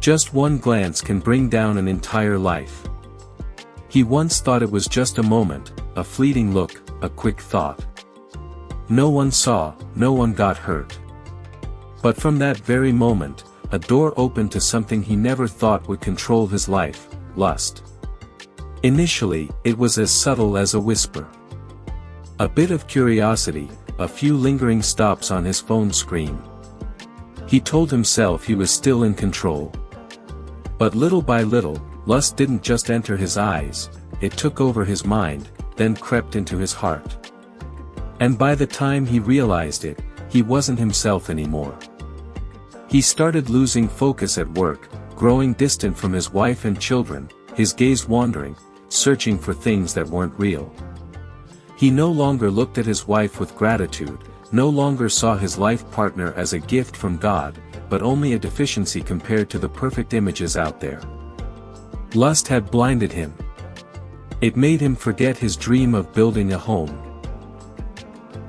Just one glance can bring down an entire life. He once thought it was just a moment, a fleeting look, a quick thought. No one saw, no one got hurt. But from that very moment, a door opened to something he never thought would control his life: lust. Initially, it was as subtle as a whisper. A bit of curiosity, a few lingering stops on his phone screen. He told himself he was still in control. But little by little, lust didn't just enter his eyes, it took over his mind, then crept into his heart. And by the time he realized it, he wasn't himself anymore. He started losing focus at work, growing distant from his wife and children, his gaze wandering, searching for things that weren't real. He no longer looked at his wife with gratitude, no longer saw his life partner as a gift from God, but only a deficiency compared to the perfect images out there. Lust had blinded him. It made him forget his dream of building a home.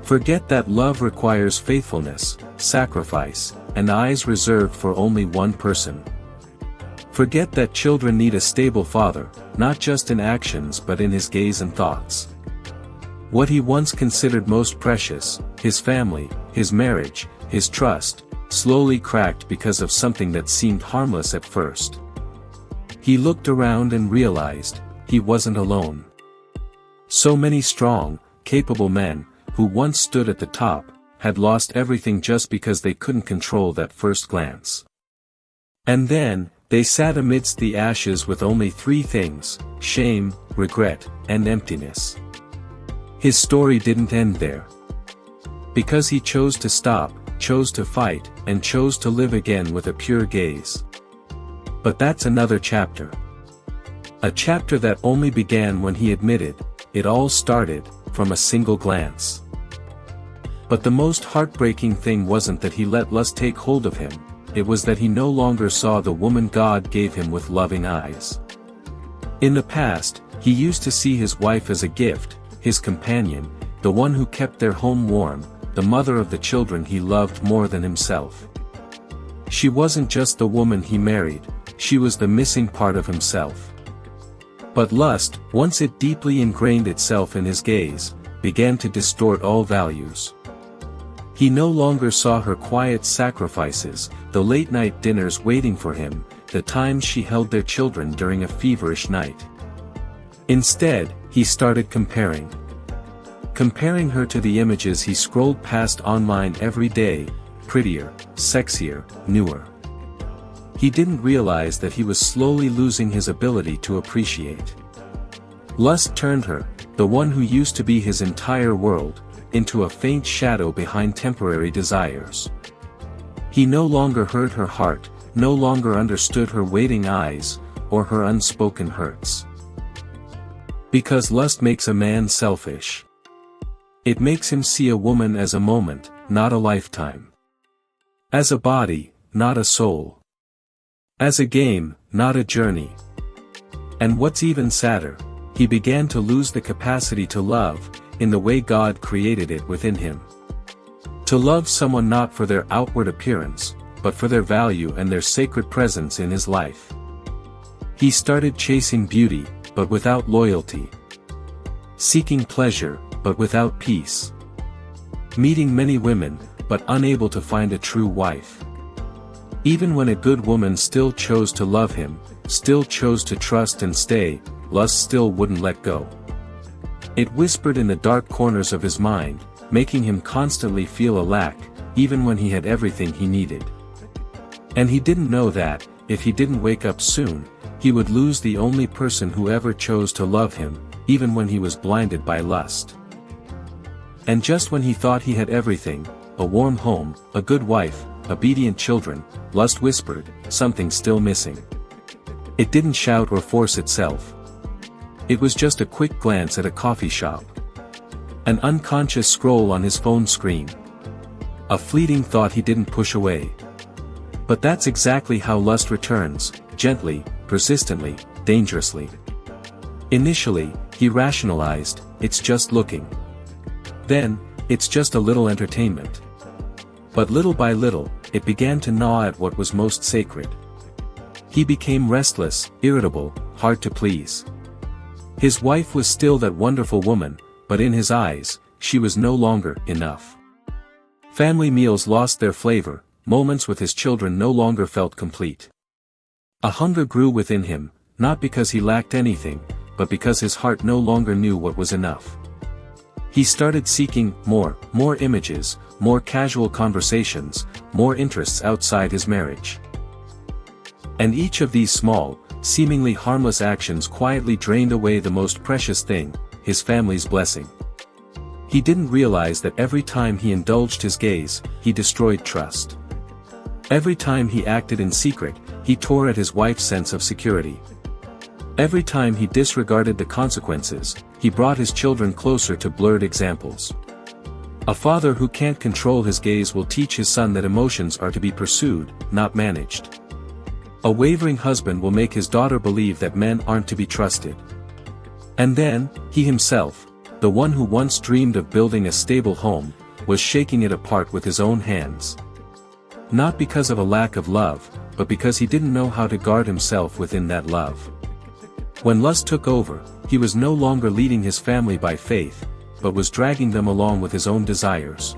Forget that love requires faithfulness, sacrifice, and eyes reserved for only one person. Forget that children need a stable father, not just in actions but in his gaze and thoughts. What he once considered most precious, his family, his marriage, his trust, slowly cracked because of something that seemed harmless at first. He looked around and realized, he wasn't alone. So many strong, capable men, who once stood at the top, had lost everything just because they couldn't control that first glance. And then, they sat amidst the ashes with only three things: shame, regret, and emptiness. His story didn't end there. Because he chose to stop, chose to fight, and chose to live again with a pure gaze. But that's another chapter. A chapter that only began when he admitted, it all started, from a single glance. But the most heartbreaking thing wasn't that he let lust take hold of him, it was that he no longer saw the woman God gave him with loving eyes. In the past, he used to see his wife as a gift, his companion, the one who kept their home warm, the mother of the children he loved more than himself. She wasn't just the woman he married, she was the missing part of himself. But lust, once it deeply ingrained itself in his gaze, began to distort all values. He no longer saw her quiet sacrifices, the late-night dinners waiting for him, the times she held their children during a feverish night. Instead, he started comparing. Comparing her to the images he scrolled past online every day, prettier, sexier, newer. He didn't realize that he was slowly losing his ability to appreciate. Lust turned her, the one who used to be his entire world, into a faint shadow behind temporary desires. He no longer heard her heart, no longer understood her waiting eyes, or her unspoken hurts. Because lust makes a man selfish. It makes him see a woman as a moment, not a lifetime. As a body, not a soul. As a game, not a journey. And what's even sadder, he began to lose the capacity to love, in the way God created it within him. To love someone not for their outward appearance, but for their value and their sacred presence in his life. He started chasing beauty, but without loyalty. Seeking pleasure, but without peace. Meeting many women, but unable to find a true wife. Even when a good woman still chose to love him, still chose to trust and stay, lust still wouldn't let go. It whispered in the dark corners of his mind, making him constantly feel a lack, even when he had everything he needed. And he didn't know that, if he didn't wake up soon, he would lose the only person who ever chose to love him, even when he was blinded by lust. And just when he thought he had everything, a warm home, a good wife, obedient children, lust whispered, something's still missing. It didn't shout or force itself. It was just a quick glance at a coffee shop. An unconscious scroll on his phone screen. A fleeting thought he didn't push away. But that's exactly how lust returns, gently, persistently, dangerously. Initially, he rationalized, it's just looking. Then, it's just a little entertainment. But little by little, it began to gnaw at what was most sacred. He became restless, irritable, hard to please. His wife was still that wonderful woman, but in his eyes, she was no longer enough. Family meals lost their flavor, moments with his children no longer felt complete. A hunger grew within him, not because he lacked anything, but because his heart no longer knew what was enough. He started seeking more images, more casual conversations, more interests outside his marriage. And each of these small, seemingly harmless actions quietly drained away the most precious thing, his family's blessing. He didn't realize that every time he indulged his gaze, he destroyed trust. Every time he acted in secret, he tore at his wife's sense of security. Every time he disregarded the consequences, he brought his children closer to blurred examples. A father who can't control his gaze will teach his son that emotions are to be pursued, not managed. A wavering husband will make his daughter believe that men aren't to be trusted. And then, he himself, the one who once dreamed of building a stable home, was shaking it apart with his own hands. Not because of a lack of love, but because he didn't know how to guard himself within that love. When lust took over, he was no longer leading his family by faith, but was dragging them along with his own desires.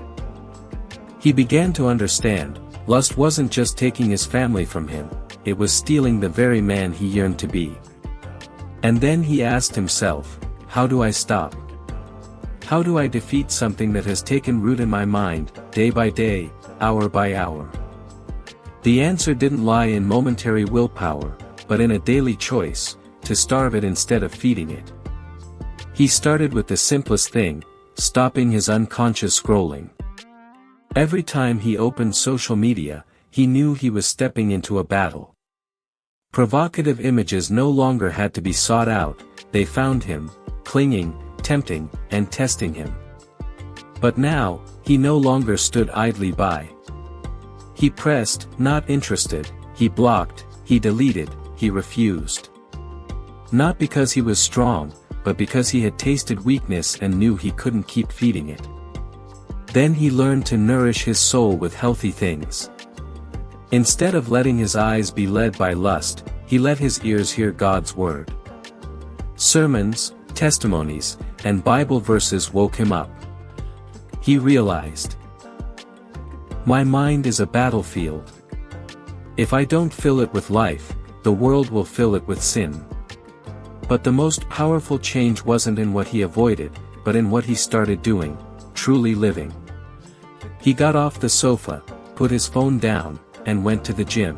He began to understand, lust wasn't just taking his family from him, it was stealing the very man he yearned to be. And then he asked himself, how do I stop? How do I defeat something that has taken root in my mind, day by day, hour by hour? The answer didn't lie in momentary willpower, but in a daily choice, to starve it instead of feeding it. He started with the simplest thing, stopping his unconscious scrolling. Every time he opened social media, he knew he was stepping into a battle. Provocative images no longer had to be sought out, they found him, clinging, tempting, and testing him. But now, he no longer stood idly by. He pressed, not interested, he blocked, he deleted, he refused. Not because he was strong, but because he had tasted weakness and knew he couldn't keep feeding it. Then he learned to nourish his soul with healthy things. Instead of letting his eyes be led by lust, he let his ears hear God's word. Sermons, testimonies, and Bible verses woke him up. He realized, my mind is a battlefield. If I don't fill it with life, the world will fill it with sin. But the most powerful change wasn't in what he avoided, but in what he started doing, truly living. He got off the sofa, put his phone down, and went to the gym.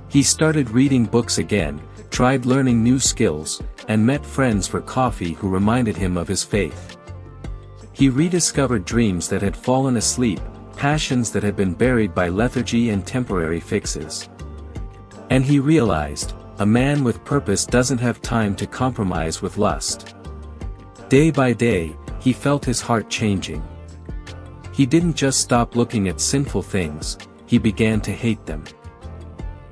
He started reading books again, tried learning new skills, and met friends for coffee who reminded him of his faith. He rediscovered dreams that had fallen asleep, passions that had been buried by lethargy and temporary fixes. And he realized, a man with purpose doesn't have time to compromise with lust. Day by day, he felt his heart changing. He didn't just stop looking at sinful things, he began to hate them.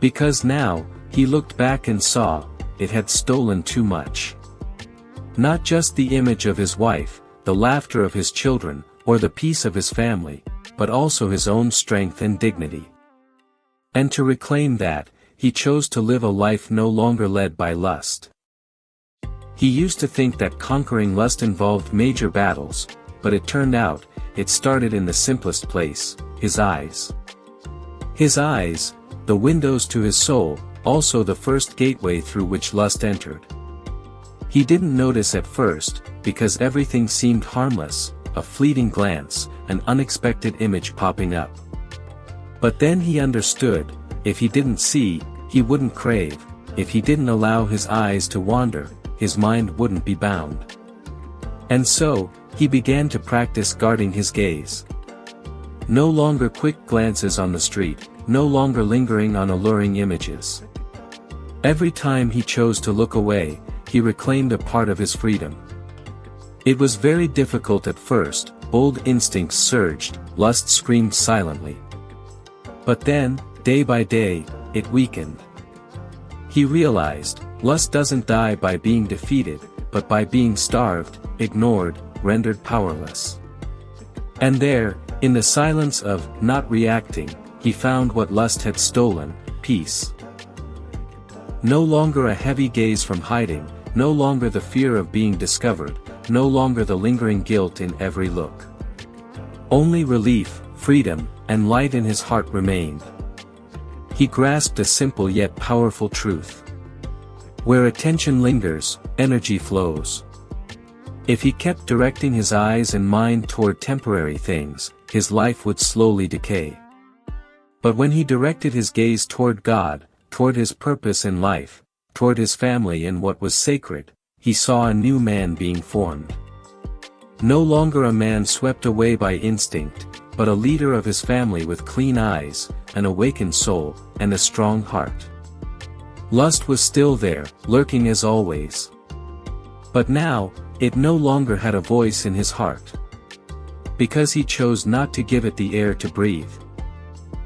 Because now, he looked back and saw, it had stolen too much. Not just the image of his wife, the laughter of his children, or the peace of his family, but also his own strength and dignity. And to reclaim that, he chose to live a life no longer led by lust. He used to think that conquering lust involved major battles, but it turned out, it started in the simplest place, his eyes. His eyes, the windows to his soul, also the first gateway through which lust entered. He didn't notice at first, because everything seemed harmless, a fleeting glance, an unexpected image popping up. But then he understood, if he didn't see, he wouldn't crave, if he didn't allow his eyes to wander, his mind wouldn't be bound. And so, he began to practice guarding his gaze. No longer quick glances on the street, no longer lingering on alluring images. Every time he chose to look away, he reclaimed a part of his freedom. It was very difficult at first, bold instincts surged, lust screamed silently. But then, day by day, it weakened. He realized, lust doesn't die by being defeated, but by being starved, ignored, rendered powerless. And there, in the silence of not reacting, he found what lust had stolen, peace. No longer a heavy gaze from hiding, no longer the fear of being discovered, no longer the lingering guilt in every look. Only relief, freedom, and light in his heart remained. He grasped a simple yet powerful truth. Where attention lingers, energy flows. If he kept directing his eyes and mind toward temporary things, his life would slowly decay. But when he directed his gaze toward God, toward his purpose in life, toward his family and what was sacred, he saw a new man being formed. No longer a man swept away by instinct, but a leader of his family with clean eyes, an awakened soul, and a strong heart. Lust was still there, lurking as always. But now, it no longer had a voice in his heart. Because he chose not to give it the air to breathe.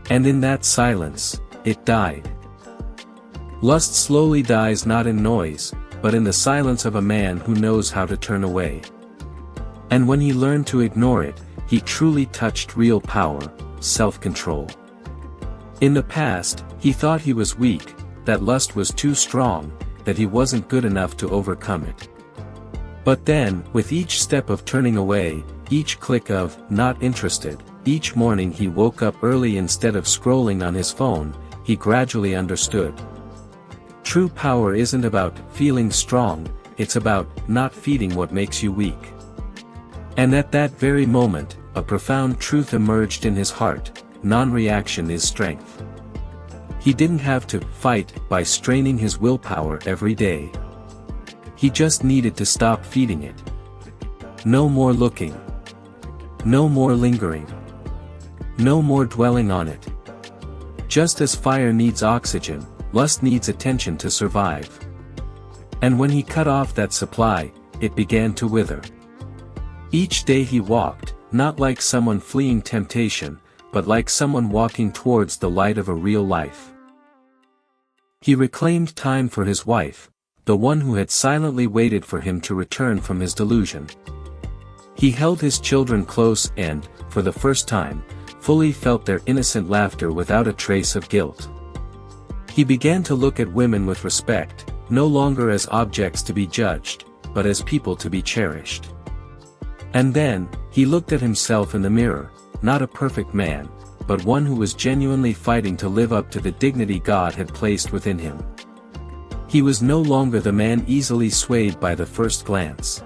And in that silence, it died. Lust slowly dies not in noise, but in the silence of a man who knows how to turn away. And when he learned to ignore it, he truly touched real power, self-control. In the past, he thought he was weak, that lust was too strong, that he wasn't good enough to overcome it. But then, with each step of turning away, each click of not interested, each morning he woke up early instead of scrolling on his phone, he gradually understood. True power isn't about feeling strong, it's about not feeding what makes you weak. And at that very moment, a profound truth emerged in his heart: non-reaction is strength. He didn't have to fight by straining his willpower every day. He just needed to stop feeding it. No more looking. No more lingering. No more dwelling on it. Just as fire needs oxygen, lust needs attention to survive. And when he cut off that supply, it began to wither. Each day he walked, not like someone fleeing temptation, but like someone walking towards the light of a real life. He reclaimed time for his wife, the one who had silently waited for him to return from his delusion. He held his children close and, for the first time, fully felt their innocent laughter without a trace of guilt. He began to look at women with respect, no longer as objects to be judged, but as people to be cherished. And then, he looked at himself in the mirror, not a perfect man, but one who was genuinely fighting to live up to the dignity God had placed within him. He was no longer the man easily swayed by the first glance.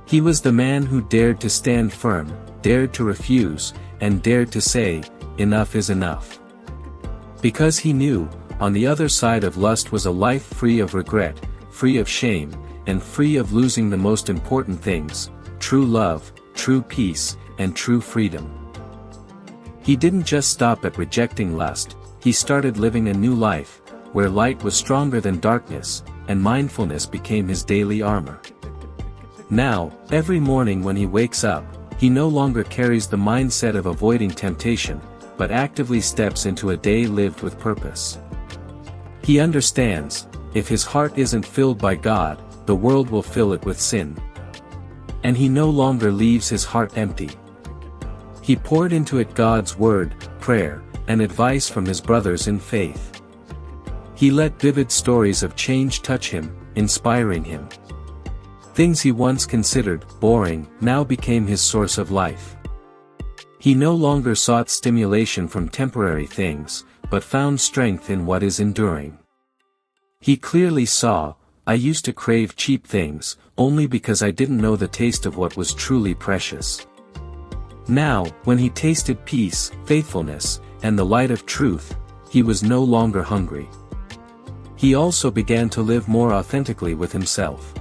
He was the man who dared to stand firm, dared to refuse, and dared to say, enough is enough. Because he knew, on the other side of lust was a life free of regret, free of shame, and free of losing the most important things: true love, true peace, and true freedom. He didn't just stop at rejecting lust, he started living a new life, where light was stronger than darkness, and mindfulness became his daily armor. Now, every morning when he wakes up, he no longer carries the mindset of avoiding temptation, but actively steps into a day lived with purpose. He understands, if his heart isn't filled by God, the world will fill it with sin. And he no longer leaves his heart empty. He poured into it God's word, prayer, and advice from his brothers in faith. He let vivid stories of change touch him, inspiring him. Things he once considered boring now became his source of life. He no longer sought stimulation from temporary things, but found strength in what is enduring. He clearly saw, I used to crave cheap things, only because I didn't know the taste of what was truly precious. Now, when he tasted peace, faithfulness, and the light of truth, he was no longer hungry. He also began to live more authentically with himself.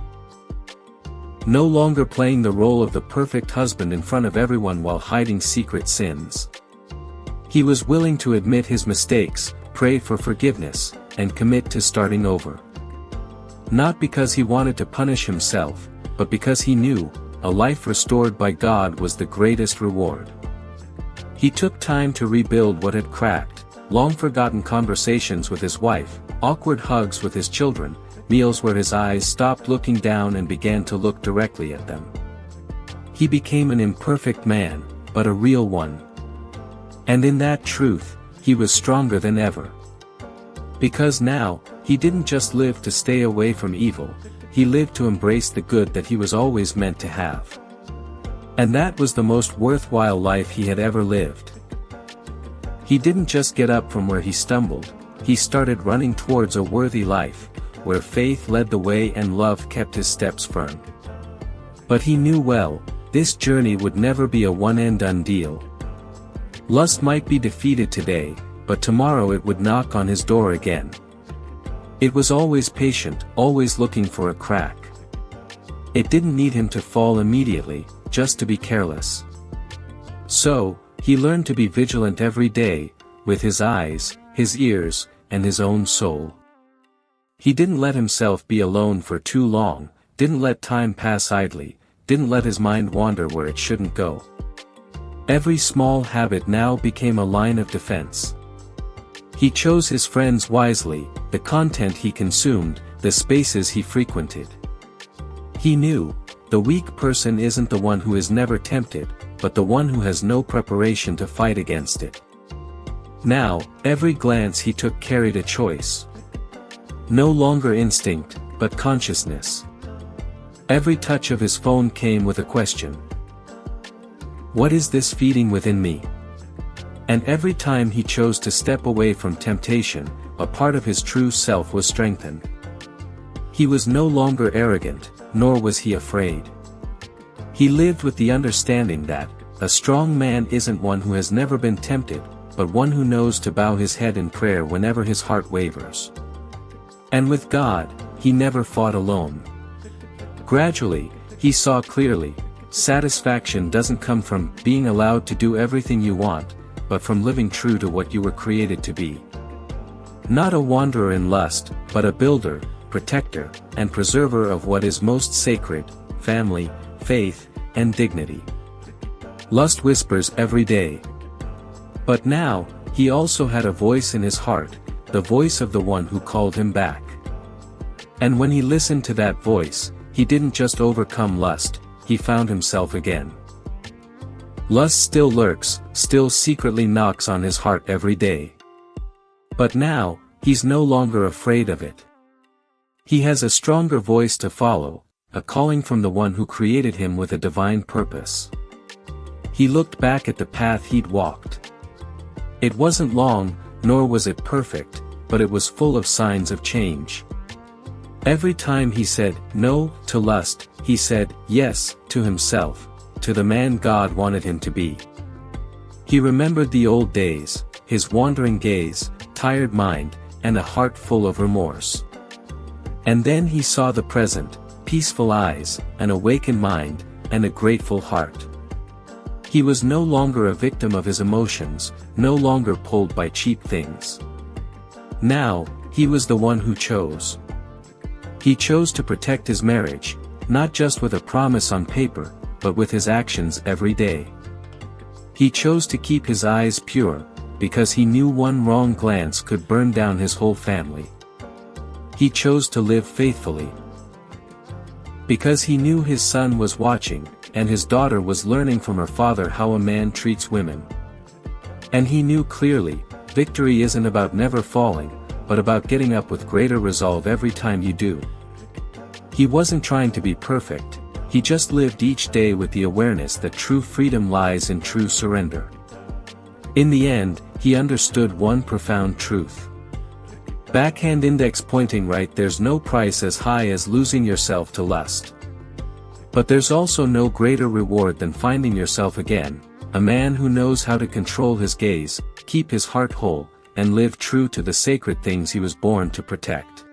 No longer playing the role of the perfect husband in front of everyone while hiding secret sins. He was willing to admit his mistakes, pray for forgiveness, and commit to starting over. Not because he wanted to punish himself, but because he knew, a life restored by God was the greatest reward. He took time to rebuild what had cracked, long-forgotten conversations with his wife, awkward hugs with his children, meals where his eyes stopped looking down and began to look directly at them. He became an imperfect man, but a real one. And in that truth, he was stronger than ever. Because now, he didn't just live to stay away from evil, he lived to embrace the good that he was always meant to have. And that was the most worthwhile life he had ever lived. He didn't just get up from where he stumbled, he started running towards a worthy life, where faith led the way and love kept his steps firm. But he knew well, this journey would never be a one-and-done deal. Lust might be defeated today, but tomorrow it would knock on his door again. It was always patient, always looking for a crack. It didn't need him to fall immediately, just to be careless. So, he learned to be vigilant every day, with his eyes, his ears, and his own soul. He didn't let himself be alone for too long, didn't let time pass idly, didn't let his mind wander where it shouldn't go. Every small habit now became a line of defense. He chose his friends wisely, the content he consumed, the spaces he frequented. He knew, the weak person isn't the one who is never tempted, but the one who has no preparation to fight against it. Now, every glance he took carried a choice. No longer instinct, but consciousness. Every touch of his phone came with a question. What is this feeding within me? And every time he chose to step away from temptation, a part of his true self was strengthened. He was no longer arrogant, nor was he afraid. He lived with the understanding that, a strong man isn't one who has never been tempted, but one who knows to bow his head in prayer whenever his heart wavers. And with God, he never fought alone. Gradually, he saw clearly, satisfaction doesn't come from being allowed to do everything you want, but from living true to what you were created to be. Not a wanderer in lust, but a builder, protector, and preserver of what is most sacred, family, faith, and dignity. Lust whispers every day. But now, he also had a voice in his heart, the voice of the one who called him back. And when he listened to that voice, he didn't just overcome lust, he found himself again. Lust still lurks, still secretly knocks on his heart every day. But now, he's no longer afraid of it. He has a stronger voice to follow, a calling from the one who created him with a divine purpose. He looked back at the path he'd walked. It wasn't long, nor was it perfect, but it was full of signs of change. Every time he said no to lust, he said yes to himself, to the man God wanted him to be. He remembered the old days, his wandering gaze, tired mind, and a heart full of remorse. And then he saw the present, peaceful eyes, an awakened mind, and a grateful heart. He was no longer a victim of his emotions, no longer pulled by cheap things. Now, he was the one who chose. He chose to protect his marriage, not just with a promise on paper, but with his actions every day. He chose to keep his eyes pure, because he knew one wrong glance could burn down his whole family. He chose to live faithfully, because he knew his son was watching, and his daughter was learning from her father how a man treats women. And he knew clearly, victory isn't about never falling, but about getting up with greater resolve every time you do. He wasn't trying to be perfect, he just lived each day with the awareness that true freedom lies in true surrender. In the end, he understood one profound truth. Backhand index pointing right: there's no price as high as losing yourself to lust. But there's also no greater reward than finding yourself again, a man who knows how to control his gaze, keep his heart whole, and live true to the sacred things he was born to protect.